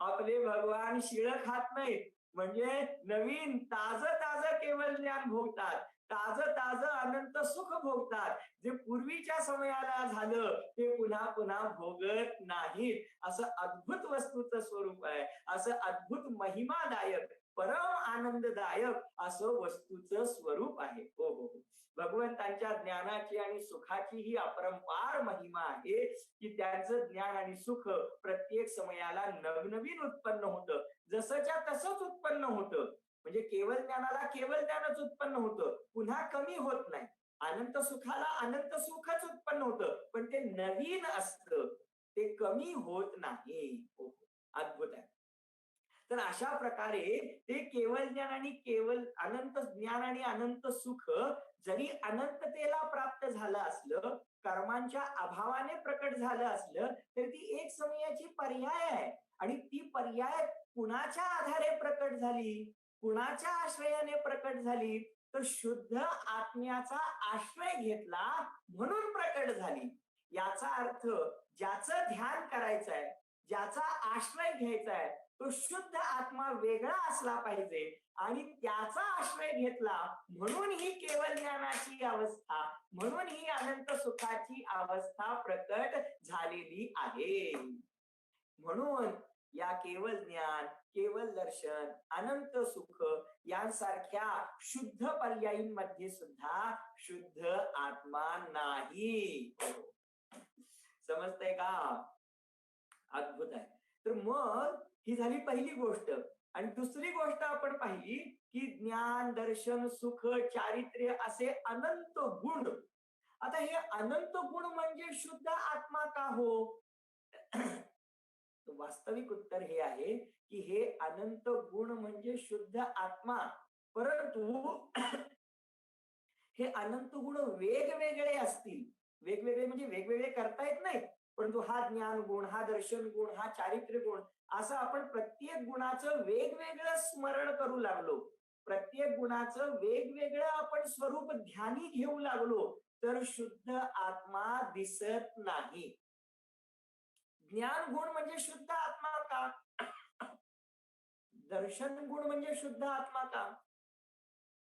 आपले भगवान शिळ खात नाहीत, म्हणजे नवीन ताजं केवळ ज्ञान भोगतात, ताजं अनंत सुख भोगतात. जे पूर्वीच्या समयाला झालं ते पुन्हा पुन्हा भोगत नाहीत. असं अद्भुत वस्तूचं स्वरूप आहे, असं अद्भुत महिमादायक, परम आनंददायक असं वस्तूचं स्वरूप आहे. हो हो हो, भगवंतांच्या ज्ञानाची आणि सुखाची ही अपरंपार महिमा आहे की त्यांचं ज्ञान आणि सुख प्रत्येक समयाला नवनवीन उत्पन्न होतं, जसंच्या तसंच उत्पन्न होतं. म्हणजे केवळ ज्ञानाला केवळ ज्ञानच उत्पन्न होतं, पुन्हा कमी होत नाही. अनंत सुखाला अनंत सुखच उत्पन्न होतं, पण ते नवीन असतं, ते कमी होत नाही. हो, अद्भुत आहे. तर अशा प्रकारे ते केवळ ज्ञान आणि केवळ अनंत ज्ञान आणि अनंत सुख जरी अनंततेला प्राप्त झालं असलं, कर्मांच्या अभावाने प्रकट झालं असलं, तर ती एक समयाची पर्याय आहे. आणि ती पर्याय कुणाच्या आधारे प्रकट झाली, कुणाच्या आश्रयाने प्रकट झाली, तर शुद्ध आत्म्याचा आश्रय घेतला म्हणून प्रकट झाली. याचा अर्थ ज्याचं ध्यान करायचंय, ज्याचा आश्रय घ्यायचा आहे, तो शुद्ध आत्मा वेगळा असला पाहिजे आणि त्याचा आश्रय घेतला म्हणून ही केवळ ज्ञानाची अवस्था, म्हणून ही अनंत सुखाची अवस्था प्रकट झालेली आहे. म्हणून या केवळ ज्ञान, केवळ दर्शन, अनंत सुख यांसारख्या शुद्ध पर्यायींमध्ये सुद्धा शुद्ध आत्मा नाही. समजतंय का? अद्भुत आहे. तर मग ही झाली पहिली गोष्ट. आणि दुसरी गोष्ट आपण पाहिली की ज्ञान, दर्शन, सुख, चारित्र्य असे अनंत गुण. आता हे अनंत गुण म्हणजे शुद्ध आत्मा का हो? वास्तविक उत्तर हे आहे की हे अनंत गुण म्हणजे शुद्ध आत्मा, परंतु हे अनंत गुण वेगवेगळे असतील. वेगवेगळे म्हणजे वेगवेगळे करता येत नाहीत, परंतु हा ज्ञान गुण, हा दर्शन गुण, हा चारित्र्य गुण, असं आपण प्रत्येक गुणाचं वेगवेगळं स्मरण करू लागलो, प्रत्येक गुणाचं वेगवेगळं आपण स्वरूप ध्यानी घेऊ लागलो, तर शुद्ध आत्मा दिसत नाही. ज्ञान गुण म्हणजे शुद्ध आत्मा का? दर्शन गुण म्हणजे शुद्ध आत्मा का?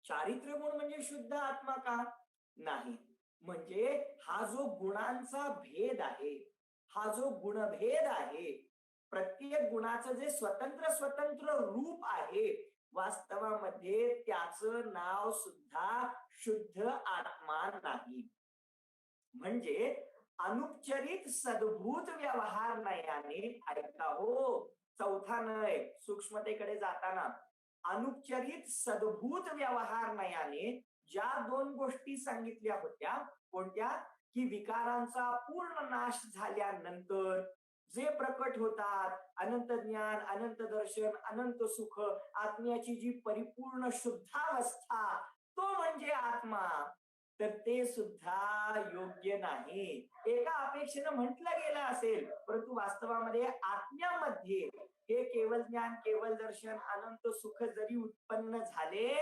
चारित्र्य गुण म्हणजे शुद्ध आत्मा का? नाही. म्हणजे हा जो गुणांचा भेद आहे, हा जो गुणभेद आहे, प्रत्येक गुणाचं जे स्वतंत्र स्वतंत्र रूप आहे, वास्तवामध्ये त्याचं नाव सुद्धा शुद्ध आत्मा नाही. म्हणजे अनुपचरित सद्भूत व्यवहार नयाने, ऐका हो, चौथा नय सूक्ष्मतेकडे जाताना, अनुपचरित सद्भूत व्यवहार नयाने ज्या दोन गोष्टी सांगितल्या होत्या, कोणत्या? की विकारांचा पूर्ण नाश झाल्यानंतर जे प्रकट होतात, अनंत ज्ञान, अनंत दर्शन, अनंत सुख, आत्म्याची जी परिपूर्ण शुद्धावस्था, तो म्हणजे आत्मा. तर ते सुद्धा योग्य नाही. एका अपेक्षेनं म्हटलं गेलं असेल, परंतु वास्तवामध्ये आत्म्यामध्ये हे केवळ ज्ञान, केवळ दर्शन, अनंत सुख जरी उत्पन्न झाले,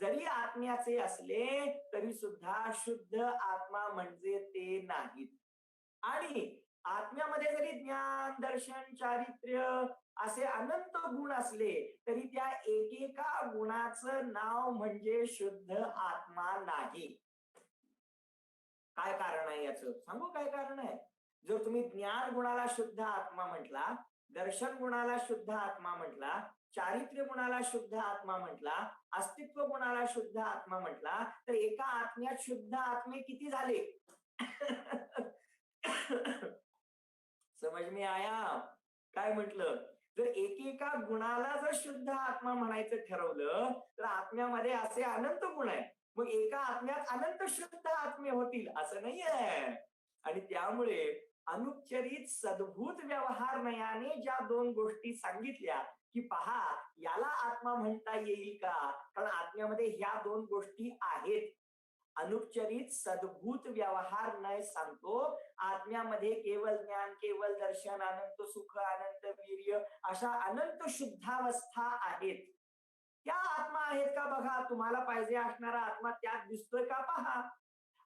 जरी आत्म्याचे असले, तरी सुद्धा शुद्ध आत्मा म्हणजे ते नाहीत. आणि आत्म्यामध्ये जरी ज्ञान, दर्शन, चारित्र्य असे अनंत गुण असले, तरी त्या एकेका गुणाचं नाव म्हणजे शुद्ध आत्मा नाही. काय कारण आहे याचं? सांगू काय कारण आहे? जर तुम्ही ज्ञान गुणाला शुद्ध आत्मा म्हटला, दर्शन गुणाला शुद्ध आत्मा म्हटला, चारित्र्य गुणाला शुद्ध आत्मा म्हटला, अस्तित्व गुणाला शुद्ध आत्मा म्हटला, तर एका आत्म्यात शुद्ध आत्मे किती झाले? समज में आया? काय म्हटलं? जर एकेका गुणाला जर शुद्ध आत्मा म्हणायचं ठरवलं, तर आत्म्यामध्ये असे अनंत गुण आहेत. मग एका आत्म्यात अनंत शुद्ध आत्मे होतील असं नाहीये. आणि त्यामुळे अनुपचरित सद्भूत व्यवहार नयाने ज्या दोन गोष्टी सांगितल्या, की पहा याला आत्मा म्हणता येईल का? कारण आत्म्यामध्ये ह्या दोन गोष्टी आहेत. अनुपचरित सद्भूत व्यवहार नय सांगतो, आत्म्यामध्ये केवळ ज्ञान, केवळ दर्शन, अनंत सुख, अनंत वीर्य अशा अनंत शुद्धावस्था आहेत. त्या आत्मा आहेत का बघा, तुम्हाला पाहिजे असणारा आत्मा त्यात दिसतोय का पहा.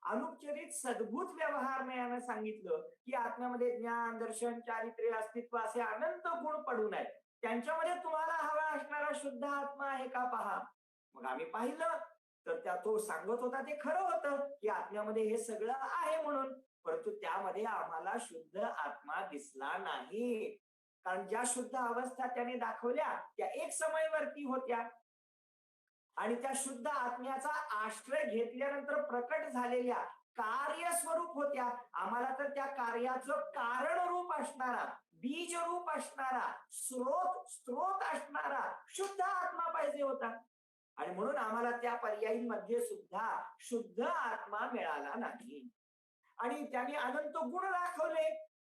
अनुपचरित सद्भूत व्यवहार यानं सांगितलं की आत्म्यामध्ये ज्ञान, दर्शन, चारित्र्य, अस्तित्व असे अनंत गुण पडून आहेत, त्यांच्यामध्ये तुम्हाला हवा असणारा शुद्ध आत्मा आहे का पहा. मग आम्ही पाहिलं तर त्या तो सांगत होता ते खरं होतं की आत्म्यामध्ये हे सगळं आहे म्हणून, परंतु त्यामध्ये आम्हाला शुद्ध आत्मा दिसला नाही. कारण ज्या शुद्ध अवस्था त्याने दाखवल्या त्या एक समयवरती होत्या आणि त्या शुद्ध आत्म्याचा आश्रय घेतल्यानंतर प्रकट झालेल्या कार्यस्वरूप होत्या. आम्हाला तर त्या कार्याचं कारण रूप असणारा, बीज रूप असणारा, स्रोत असणारा शुद्ध आत्मा पाहिजे होता. आणि म्हणून आम्हाला त्या पर्यायींमध्ये सुद्धा शुद्ध आत्मा मिळाला नाही. आणि त्यांनी अनंत गुण दाखवले.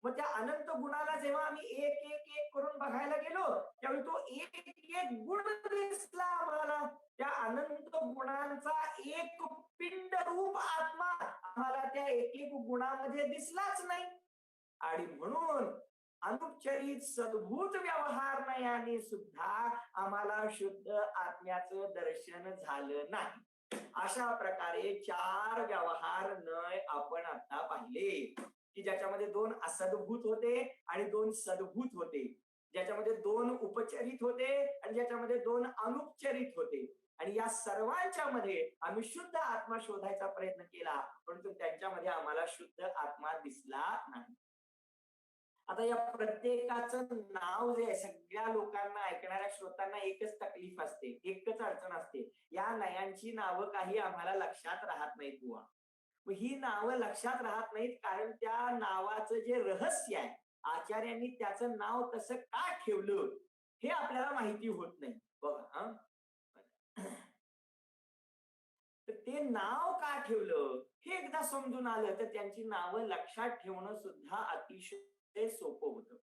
मग त्या अनंत गुणाला जेव्हा आम्ही एक एक एक करून बघायला गेलो, त्यावेळी तो एक एक गुण दिसला आम्हाला. त्या अनंत गुणांचा एक पिंड रूप आत्मा आम्हाला त्या एक एक गुणामध्ये दिसलाच नाही. आणि म्हणून अनुपचरित सद्भूत व्यवहार नयाने सुद्धा आम्हाला शुद्ध आत्म्याचं दर्शन झालं नाही. अशा प्रकारे 4 व्यवहार नय आपण आता पाहिले की ज्याच्यामध्ये 2 असद्भूत होते आणि 2 सद्भूत होते. ज्याच्यामध्ये 2 उपचरित होते आणि ज्याच्यामध्ये 2 अनुपचरित होते. आणि या सर्वांच्या मध्ये आम्ही शुद्ध आत्मा शोधायचा प्रयत्न केला, परंतु त्यांच्यामध्ये आम्हाला शुद्ध आत्मा दिसला नाही. आता या प्रत्येकाचं नाव जे आहे, सगळ्या लोकांना, ऐकणाऱ्या श्रोतांना एकच तकलीफ असते, एकच अडचण असते, या नयांची नावं काही आम्हाला लक्षात राहत नाहीत बुवा. मग ही नावं लक्षात राहत नाहीत कारण त्या नावाचं जे रहस्य आहे, आचार्यांनी त्याचं नाव तसं का ठेवलं हे आपल्याला माहिती होत नाही बघा. तर ते नाव का ठेवलं हे एकदा समजून आलं तर त्यांची नावं लक्षात ठेवणं सुद्धा अतिशय सोपं होतं.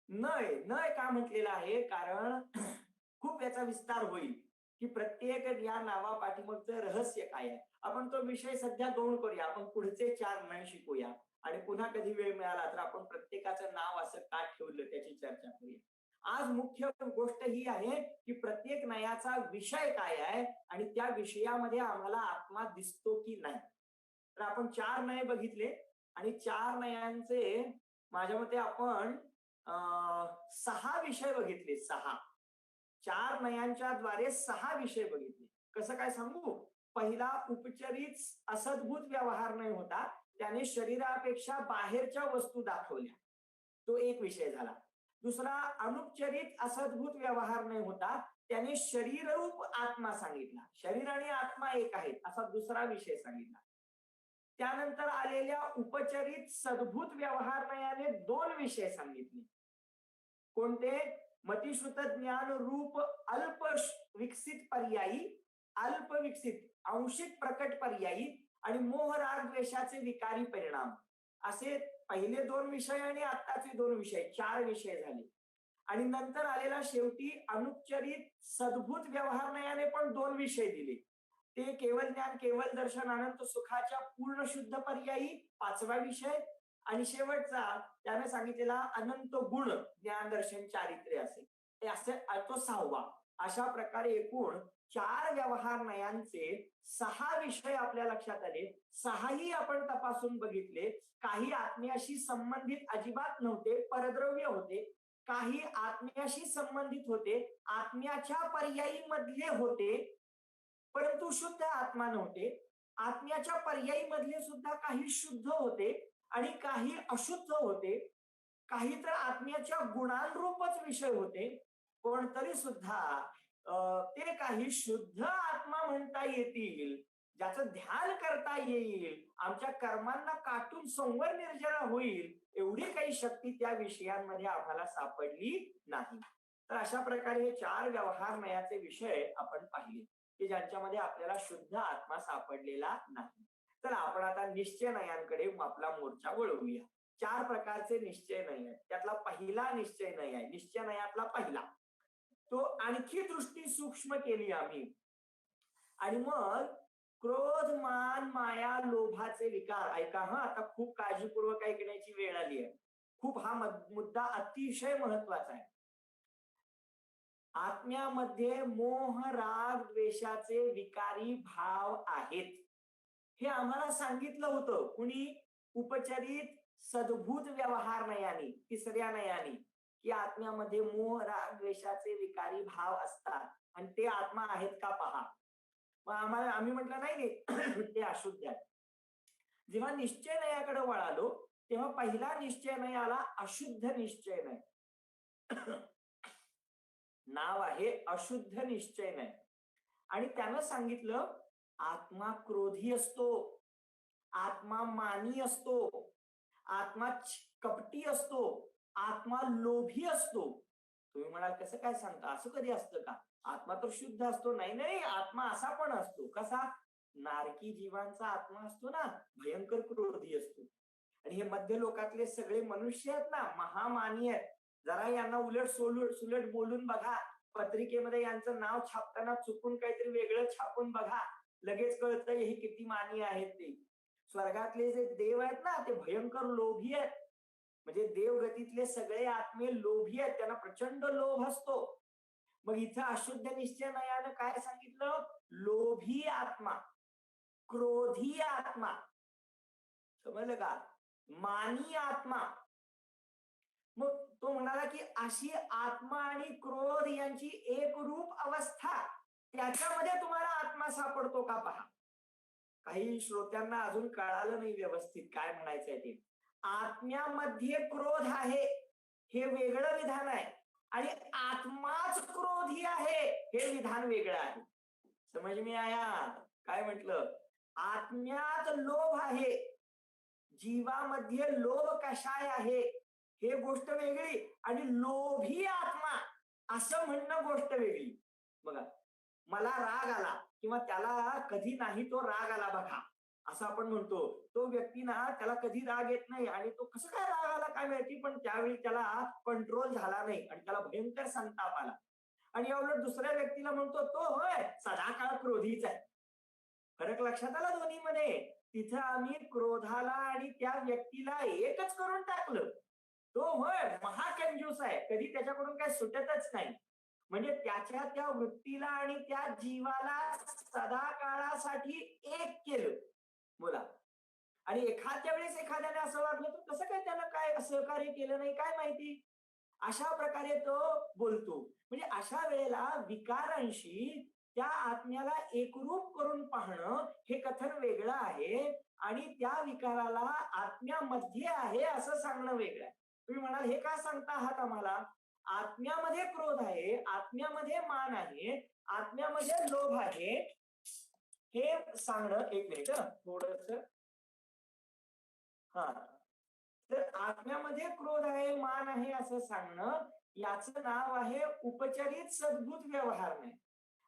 नय नय का म्हटलेलं आहे कारण खूप याचा विस्तार होईल की प्रत्येक या नावापाठीमागचं रहस्य काय आहे. आपण तो विषय सध्या गौण करूया, आपण पुढचे 4 नय शिकूया आणि पुन्हा कधी वेळ मिळाला तर आपण प्रत्येकाचं नाव असं का ठेवलं त्याची चर्चा करूया. आज मुख्य गोष्ट ही आहे की प्रत्येक नयाचा विषय काय आहे आणि त्या विषयामध्ये आम्हाला आत्मा दिसतो की नाही. तर आपण 4 नय बघितले आणि 4 नयांचे माझ्या मते आपण 6 विषय बघितले. 6 4 नयांच्या द्वारे 6 विषय बघितले. कसं काय सांगू? पहिला उपचरित असद्भूत व्यवहार नाही होता, त्याने शरीरापेक्षा बाहेरच्या वस्तू दाखवल्या, तो एक विषय झाला. दुसरा अनुपचरित असद्भूत व्यवहार नाही होता, त्याने शरीररूप आत्मा सांगितला, शरीर आणि आत्मा एक आहेत असा दुसरा विषय सांगितला. त्यानंतर आलेल्या उपचरित सद्भूत व्यवहार नयाने 2 विषय सांगितले. कोणते? मतिश्रुत ज्ञान रूप अल्प विकसित पर्यायी, अल्प विकसित आंशिक प्रकट पर्यायी आणि मोह राग द्वेषाचे विकारी परिणाम, असे पहिले 2 विषय आणि आत्ताचे 2 विषय, 4 विषय झाले. आणि नंतर आलेला शेवटी अनुपचरित सद्भूत व्यवहार नयाने पण 2 विषय दिले. ते केवळ ज्ञान, केवळ दर्शन, अनंत सुखाच्या पूर्ण शुद्ध पर्यायी 5वा विषय आणि शेवटचा त्याने सांगितलेला अनंत गुण ज्ञान दर्शन चारित्र्य असे तो 6वा. अशा प्रकारे एकूण 4 व्यवहार नयांचे 6 विषय आपल्या लक्षात आले. 6ही आपण तपासून बघितले. काही आत्म्याशी संबंधित अजिबात नव्हते, परद्रव्य होते. काही आत्म्याशी संबंधित होते, आत्म्याच्या पर्यायी मधले होते, परंतु शुद्ध आत्मा नव्हते. आत्म्याच्या पर्यायी मधले सुद्धा काही शुद्ध होते आणि काही अशुद्ध होते. काही तर आत्म्याच्या गुणांरूपच विषय होते, पण तरी सुद्धा ते काही शुद्ध आत्मा म्हणता येतील, ज्याचं ध्यान करता येईल, आमच्या कर्मांना काटून संवर निर्जरा होईल, एवढी काही शक्ती त्या विषयांमध्ये आम्हाला सापडली नाही. तर अशा प्रकारे हे 4 व्यवहार नयाचे विषय आपण पाहिले की ज्यांच्यामध्ये आपल्याला शुद्ध आत्मा सापडलेला नाही. तर आपण आता निश्चय नयांकडे आपला मोर्चा वळवूया. 4 प्रकारचे निश्चय नय आहेत. त्यातला पहिला निश्चय नय आहे, निश्चय नयातला पहिला. तो आणखी दृष्टी सूक्ष्म केली आम्ही आणि मग क्रोध, मान, माया, लोभाचे विकार, ऐका हा, आता खूप काळजीपूर्वक ऐकण्याची वेळ आली आहे. खूप हा मुद्दा अतिशय महत्वाचा आहे. आत्म्यामध्ये मोह राग द्वेषाचे विकारी भाव आहेत हे आम्हाला सांगितलं होतं कुणी? उपचरित सद्भूत व्यवहार नयानी, 3ऱ्या नयानी, की आत्म्यामध्ये मोह राग द्वेषाचे विकारी भाव असतात आणि ते आत्मा आहेत का पहा. मग आम्ही म्हटलं नाही ते अशुद्ध आहे. जेव्हा निश्चय नयाकडे वळालो तेव्हा पहिला निश्चय नय आला अशुद्ध निश्चय नय. नाव आहे अशुद्ध निश्चय नय. आणि त्यानं सांगितलं आत्मा क्रोधी असतो, आत्मा मानी असतो, आत्मा कपटी असतो, आत्मा लोभी असतो. तुम्ही म्हणाल कसं काय सांगता, असं कधी असतं का? आत्मा तर शुद्ध असतो. नाही नाही, आत्मा असा पण असतो. कसा? नारकी जीवांचा आत्मा असतो ना, भयंकर क्रोधी असतो. आणि हे मध्य लोकातले सगळे मनुष्य आहेत ना, महामानी आहेत. जरा यांना उलट सुलट बोलून बघा, पत्रिकेमध्ये यांचं नाव छापताना चुकून काहीतरी वेगळं छापून बघा, लगेच कळतं हे किती मानी आहेत ते. स्वर्गातले जे देव आहेत ना, ते भयंकर लोभी आहेत. म्हणजे देवगतीतले सगळे आत्मे लोभी आहेत, त्यांना प्रचंड लोभ असतो. मग इथं अशुद्ध निश्चय नयानं काय सांगितलं? लोभी आत्मा, क्रोधी आत्मा, समजलं का? मानी आत्मा, मग तो म्हणाला की अशी आत्मा आणि क्रोध यांची एक रूप अवस्था, त्याच्यामध्ये तुम्हाला आत्मा सापडतो का पहा. काही श्रोत्यांना अजून कळालं नाही व्यवस्थित काय म्हणायचंय ते. आत्म्यामध्ये क्रोध आहे हे वेगळं विधान आहे आणि आत्माच क्रोधी आहे हे विधान वेगळं आहे. समज में आया. काय म्हटलं, आत्म्यात लोभ आहे, जीवामध्ये लोभ कशाय आहे हे गोष्ट वेगळी आणि लोभी आत्मा असं म्हणणं गोष्ट वेगळी. बघा, मला राग आला किंवा त्याला कधी नाही तो राग आला बघा, असं आपण म्हणतो. तो व्यक्ती ना त्याला कधी राग येत नाही आणि तो कसं काय राग आला काय माहिती, पण त्यावेळी त्याला कंट्रोल झाला नाही आणि त्याला भयंकर संताप आला. आणि या उलट दुसऱ्या व्यक्तीला म्हणतो तो होय सदा काळ क्रोधीच आहे. फरक लक्षात आला दोन्हीमध्ये. तिथं आम्ही क्रोधाला आणि त्या व्यक्तीला एकच करून टाकलं. तो होय महाकंजूस आहे, कधी त्याच्याकडून काय सुटतच नाही. म्हणजे त्याच्या त्या वृत्तीला आणि त्या जीवाला सदा काळासाठी एक केलं. बोला. आणि एखाद्या वेळेस एखाद्याने असं वागलं तर कसं काय त्यानं काय सहकार्य केलं नाही काय माहिती. अशा प्रकारे तो बोलतो. म्हणजे अशा वेळेला विकारांशी त्या आत्म्याला एकरूप करून पाहणं हे कथन वेगळं आहे आणि त्या विकाराला आत्म्यामध्ये आहे असं सांगणं वेगळं आहे. तुम्ही म्हणाल हे का सांगता आहात आम्हाला. आत्म्यामध्ये क्रोध आहे, आत्म्यामध्ये मान आहे, आत्म्यामध्ये लोभ आहे हे सांगणं. एक मिनिट थोडस. हा, तर आत्म्यामध्ये क्रोध आहे मान आहे असं सांगणं याचं नाव आहे उपचरित सद्भूत व्यवहार नाही.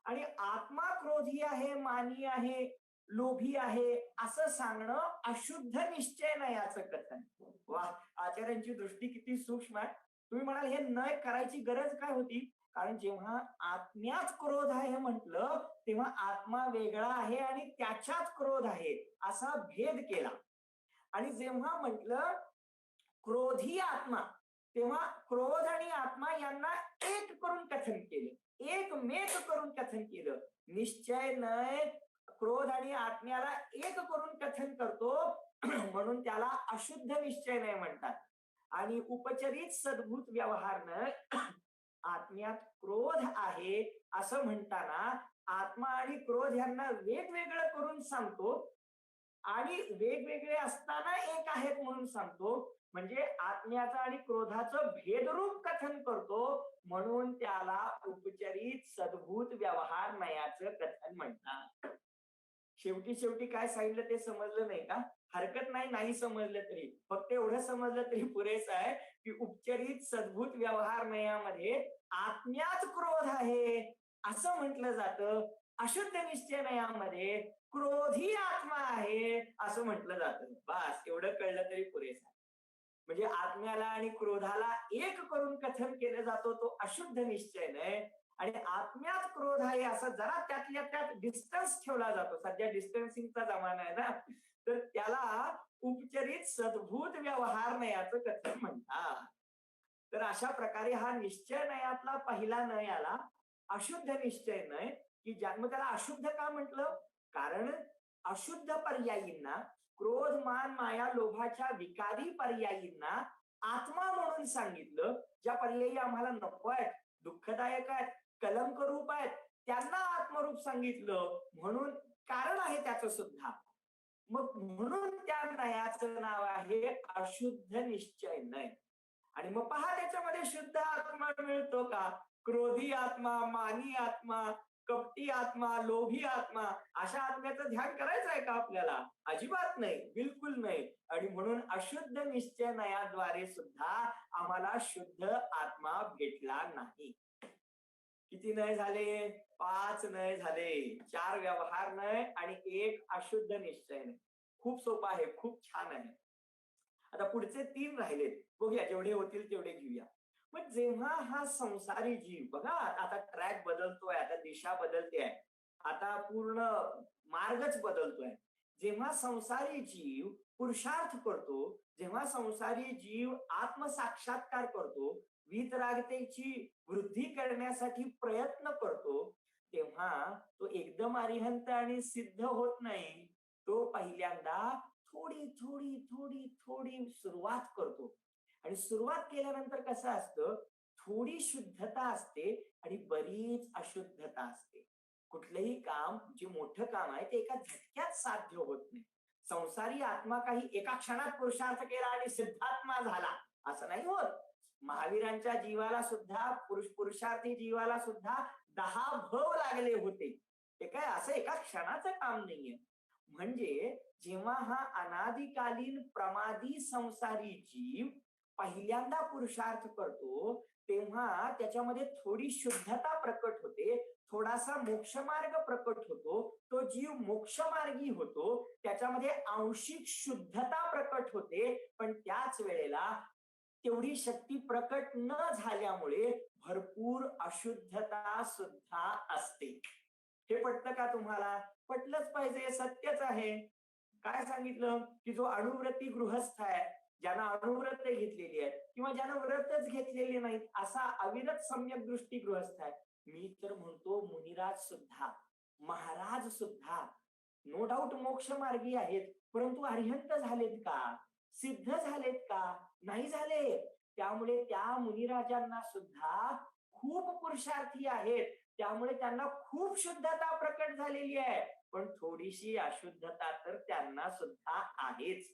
आणि आत्मा क्रोधी आहे, मानी आहे, लोभी आहे असं सांगणं अशुद्ध निश्चय नयाचं कथन. वा, आचार्यांची दृष्टी किती सूक्ष्म आहे. तुम्ही म्हणाल हे नय करायची गरज काय होती, कारण जेव्हा आत्म्यात क्रोध आहे म्हटलं तेव्हा आत्मा वेगळा आहे आणि त्याच्यात क्रोध आहे असा भेद केला. आणि जेव्हा म्हटलं क्रोधी आत्मा, तेव्हा क्रोध आणि आत्मा यांना एक करून कथन केलं, एकमेक करून कथन केलं. निश्चय नय क्रोध आणि आत्म्याला एक करून कथन करतो म्हणून त्याला अशुद्ध निश्चय नय म्हणतात. आणि उपचरित सद्भूत व्यवहार न आत्म्यात क्रोध आहे असं म्हणताना आत्मा आणि क्रोध यांना वेगवेगळं करून सांगतो आणि वेगवेगळे असताना एक आहेत म्हणून सांगतो. म्हणजे आत्म्याचं आणि क्रोधाचं भेदरूप कथन करतो म्हणून त्याला उपचरित सद्भूत व्यवहार नयाचं कथन म्हणतात. शेवटी शेवटी काय सांगितलं ते समजलं नाही का. हरकत नाही नाही समजलं तरी, फक्त एवढं समजलं तरी पुरेसं आहे की उपचरित सद्भूत व्यवहार नयामध्ये आत्म्यात क्रोध आहे असं म्हटलं जातं, अशुद्ध निश्चय नयामध्ये क्रोधी आत्मा आहे असं म्हटलं जातं. बस एवढं कळलं तरी पुरेसं आहे. म्हणजे आत्म्याला आणि क्रोधाला एक करून कथन केलं जातो तो अशुद्ध निश्चय नाही. आणि आत्म्यात क्रोध आहे असं जरा त्यातल्या त्यात डिस्टन्स ठेवला जातो. सध्या डिस्टन्सिंगचा जमाना आहे ना, तर त्याला उपचरित सद्भूत व्यवहार नयाचं कथन म्हणतात. तर अशा प्रकारे हा निश्चय नयातला पहिला नय आला अशुद्ध निश्चय नय. की जन्म त्याला अशुद्ध का म्हटलं, कारण अशुद्ध पर्यायींना, क्रोध मान माया लोभाच्या विकारी पर्यायींना आत्मा म्हणून सांगितलं. ज्या पर्यायी आम्हाला नको आहेत, दुःखदायक आहेत, कलंक रूप आहेत, त्यांना आत्मरूप सांगितलं म्हणून कारण आहे त्याचं सुद्धा. मग म्हणून त्या नयाचं नाव आहे अशुद्ध निश्चय नय. आणि मग पहा त्याच्यामध्ये शुद्ध आत्मा मिळतो का. क्रोधी आत्मा, मानी आत्मा, कपटी आत्मा, लोभी आत्मा अशा आत्म्याचं ध्यान करायचं आहे का आपल्याला. अजिबात नाही, बिलकुल नाही. आणि म्हणून अशुद्ध निश्चय नयाद्वारे सुद्धा आम्हाला शुद्ध आत्मा भेटला नाही. किती नय झाले, 5 नय झाले. 4 व्यवहार नय आणि 1 अशुद्ध निश्चय नय. खूप सोपं आहे, खूप छान आहे. आता पुढचे 3 राहिलेत, बघूया जेवढे होतील तेवढे घेऊया. मग जेव्हा हा संसारी जीव बघा आता ट्रॅक बदलतोय, आता दिशा बदलते आहे, आता पूर्ण मार्गच बदलतोय. जेव्हा संसारी जीव पुरुषार्थ करतो, जेव्हा संसारी जीव आत्मसाक्षात्कार करतो, वीतरागतेची वृद्धी करण्यासाठी प्रयत्न करतो, तेव्हा तो एकदम अरिहंत आणि सिद्ध होत नाही. तो पहिल्यांदा थोडी थोडी थोडी थोडी सुरुवात करतो. आणि सुरुवात केल्यानंतर कसं असतं, थोडी शुद्धता असते आणि बरीच अशुद्धता असते. कुठलंही काम जे मोठं काम आहे ते एका झटक्यात साध्य होत नाही. संसारी आत्मा काही एका क्षणात पुरुषार्थ केला आणि सिद्धात्मा झाला असं नाही होत. महावीरांच्या जीवाला सुद्धा पुरुषार्थी जीवाला सुद्धा 10 भव लागले होते. ते काय असं एका क्षणाचं काम नाहीये. म्हणजे जेव्हा हा अनादिकालीन प्रमादी संसारी जीव पहिल्यांदा पुरुषार्थ करतो, तेव्हा त्याच्यामध्ये थोडी शुद्धता प्रकट होते, थोडासा मोक्षमार्ग प्रकट होतो, तो जीव मोक्षमार्गी होतो, त्याच्यामध्ये आंशिक शुद्धता प्रकट होते, पण त्याच वेळेला तेवढी शक्ती प्रकट न झाल्यामुळे भरपूर अशुद्धता सुद्धा असते. हे पटतं का तुम्हाला? पटलंच पाहिजे, सत्यच आहे. काय सांगितलं की जो अणुव्रती गृहस्थ आहे, ज्यानं अणुव्रत घेतलेली आहे किंवा ज्यानं व्रतच घेतलेली नाहीत, असा अविरत सम्यक दृष्टी गृहस्थ आहे. मी तर म्हणतो मुनिराज सुद्धा, महाराज सुद्धा नो डाऊट मोक्ष मार्गी आहेत, परंतु अरिहंत झालेत का? सिद्ध झालेत का? नाही झाले. त्यामुळे त्या मुनिराजांना सुद्धा खूप पुरुषार्थी आहेत, त्यामुळे त्यांना खूप शुद्धता प्रकट झालेली आहे, पण थोडीशी अशुद्धता तर त्यांना सुद्धा आहेच.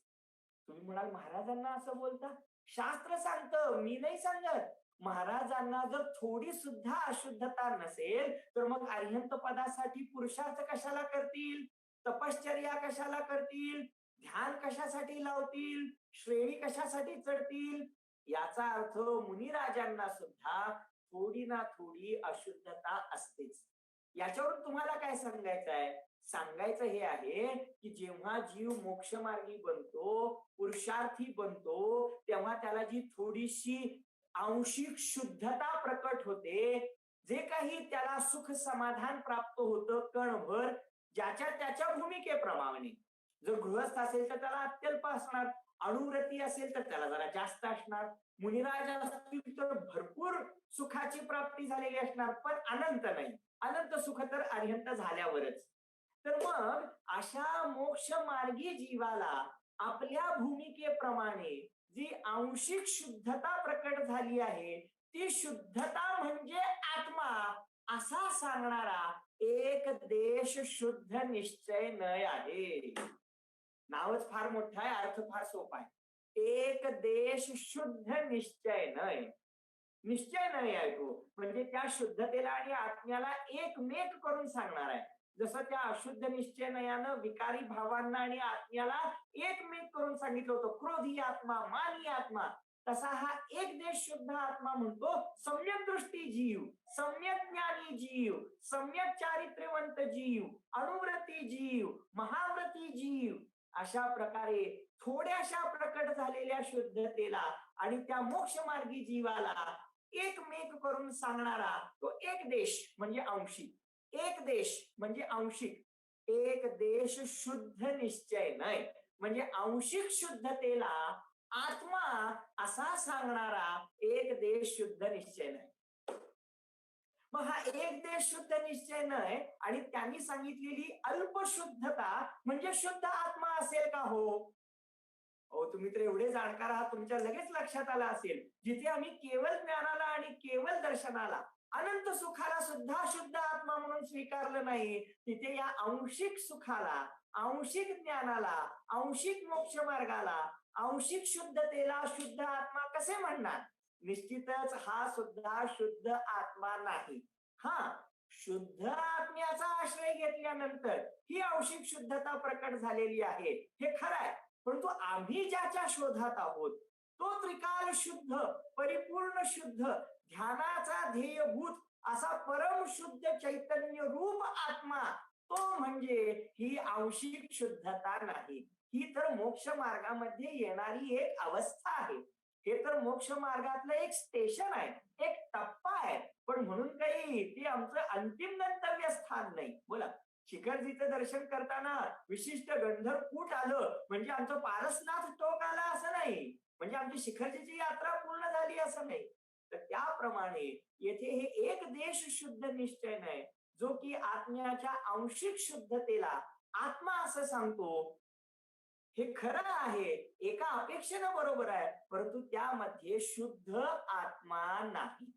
तुम्ही म्हणाल महाराजांना असं बोलता, शास्त्र सांगतं, मी नाही सांगत. महाराजांना जर थोडी सुद्धा अशुद्धता नसेल तर मग अरिहंत पदासाठी पुरुषार्थ कशाला करतील, तपश्चर्या कशाला करतील, ध्यान कशासाठी लावतील, श्रेणी कशासाठी चढतील? याचा अर्थ मुनिराजांना सुद्धा थोडी ना थोडी अशुद्धता असतेच. याच्यावरून तुम्हाला काय सांगायचं आहे? सांगायचं हे आहे की जेव्हा जीव मोक्षमार्गी बनतो, पुरुषार्थी बनतो, तेव्हा त्याला जी थोडीशी आंशिक शुद्धता प्रकट होते, जे काही त्याला सुख समाधान प्राप्त होतं कणभर, ज्याच्या त्याच्या भूमिकेप्रमाणे. जर गृहस्थ असेल तर त्याला अत्यल्प असणार, अणुव्रती असेल तर त्याला जरा जास्त असणार, मुनिराज असतील तर भरपूर सुखाची प्राप्ती झालेली असणार, पण अनंत नाही. अनंत सुख तर अरिहंत झाल्यावरच. तर मग अशा मोक्ष मार्गी जीवाला आपल्या भूमिकेप्रमाणे जी आंशिक शुद्धता प्रकट झाली आहे, ती शुद्धता म्हणजे आत्मा, असा सांगणारा एक देश शुद्ध निश्चय नय आहे. नावच फार मोठं आहे, अर्थ फार सोपा आहे. एक देश शुद्ध निश्चय नय. निश्चय नाही आहे तो, म्हणजे त्या शुद्धतेला आणि आत्म्याला एकमेक करून सांगणार आहे. जसं त्या अशुद्ध निश्चय नयानं विकारी भावांना आणि आत्म्याला एकमेक करून सांगितलं होतं, क्रोधी आत्मा, मानी आत्मा. तसा हा एक देश शुद्ध आत्मा म्हणतो, सम्यक दृष्टी जीव, सम्यक ज्ञानी जीव, सम्यक चारित्र्यवंत जीव, अणुव्रती जीव, महाव्रती जीव, अशा प्रकारे थोड्याशा प्रकट झालेल्या शुद्धतेला आणि त्या मोक्षमार्गी जीवाला एकमेक करून सांगणारा तो एक देश म्हणजे आंशिक, एक देश म्हणजे आंशिक, एक देश शुद्ध निश्चय नाही म्हणजे आंशिक शुद्धतेला आत्मा असा सांगणारा एक देश शुद्ध निश्चय नाही. मग हा एक देश शुद्ध निश्चय नाही आणि त्यांनी सांगितलेली अल्पशुद्धता म्हणजे शुद्ध आत्मा असेल का हो? हो, तुम्ही तर एवढे जाणकार आहात, तुमच्या लगेच लक्षात आलं असेल, जिथे आम्ही केवळ ज्ञानाला आणि केवळ दर्शनाला, अनंत सुखाला सुद्धा शुद्ध आत्मा म्हणून स्वीकारलं नाही, तिथे या आंशिक सुखाला, आंशिक ज्ञानाला, आंशिक मोक्ष मार्गाला, आंशिक शुद्धतेला शुद्ध आत्मा कसे म्हणणार? निश्चितच हा सुद्धा शुद्ध आत्मा नाही. हा, शुद्ध आत्म्याचा आश्रय घेतल्यानंतर ही आंशिक शुद्धता प्रकट झालेली आहे, हे खरं आहे. परंतु आम्ही ज्याच्या शोधात आहोत तो त्रिकाल शुद्ध, परिपूर्ण शुद्ध, ध्यानाचा ध्येयभूत असा परम शुद्ध चैतन्य रूप आत्मा, तो म्हणजे ही आंशिक शुद्धता नाही. ही तर मोक्ष मार्गामध्ये येणारी एक अवस्था आहे. हे तर मोक्ष मार्गातलं एक स्टेशन आहे, एक टप्पा आहे, पण म्हणून काही ते आमचं अंतिम गंतव्य स्थान नाही. बोला, शिखरजीचं दर्शन करताना विशिष्ट गंधर्व कूट आलं म्हणजे आमचं पारसनाथ टोक आला असं नाही, म्हणजे आमची शिखरजीची यात्रा पूर्ण झाली असं नाही. तर त्याप्रमाणे येथे हे एक देश शुद्ध निश्चय नाही, जो की आत्म्याच्या आंशिक शुद्धतेला आत्मा असं सांगतो, हे खरं आहे, एका अपेक्षेनं बरोबर आहे, परंतु त्यामध्ये शुद्ध आत्मा नाही.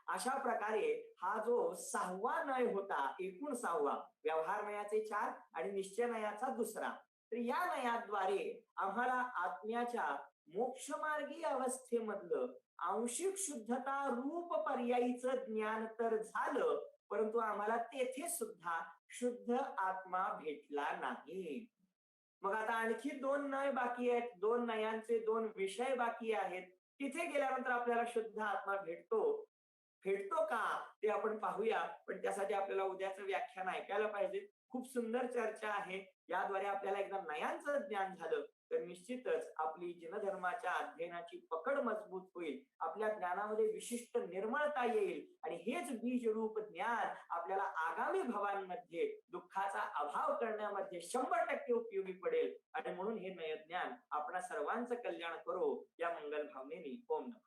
अशा प्रकारे हा जो 6वा नय होता, एकूण 6वा, व्यवहार नयाचे 4 आणि निश्चय नयाचा दुसरा. तर या नयाद्वारे आम्हाला आत्म्याच्या मोक्षमार्गी अवस्थेमधलं आंशिक शुद्धता रूप पर्यायीचं ज्ञान तर झालं, परंतु आम्हाला तेथे सुद्धा शुद्ध आत्मा भेटला नाही. मग आता आणखी 2 नय बाकी आहेत. 2 नयांचे 2 विषय बाकी आहेत. तिथे गेल्यानंतर आपल्याला शुद्ध आत्मा भेटतो. भेटतो का? ते आपण पाहूया. पण त्यासाठी आपल्याला उद्याचं व्याख्यान ऐकायला पाहिजे. खूप सुंदर चर्चा आहे. याद्वारे आपल्याला एकदा नयांचं ज्ञान झालं, तर निश्चितच आपली जिनधर्माच्या अध्ययनाची पकड मजबूत होईल. आपल्या ज्ञानामध्ये विशिष्ट निर्मळता येईल आणि हेच बीजरूप ज्ञान आपल्याला आगामी भवांमध्ये दुःखाचा अभाव करण्यामध्ये 100% उपयोगी पडेल. आणि म्हणून हे नयज्ञान आपणा सर्वांचं कल्याण करो या मंगल भावनेने. ओम नमः.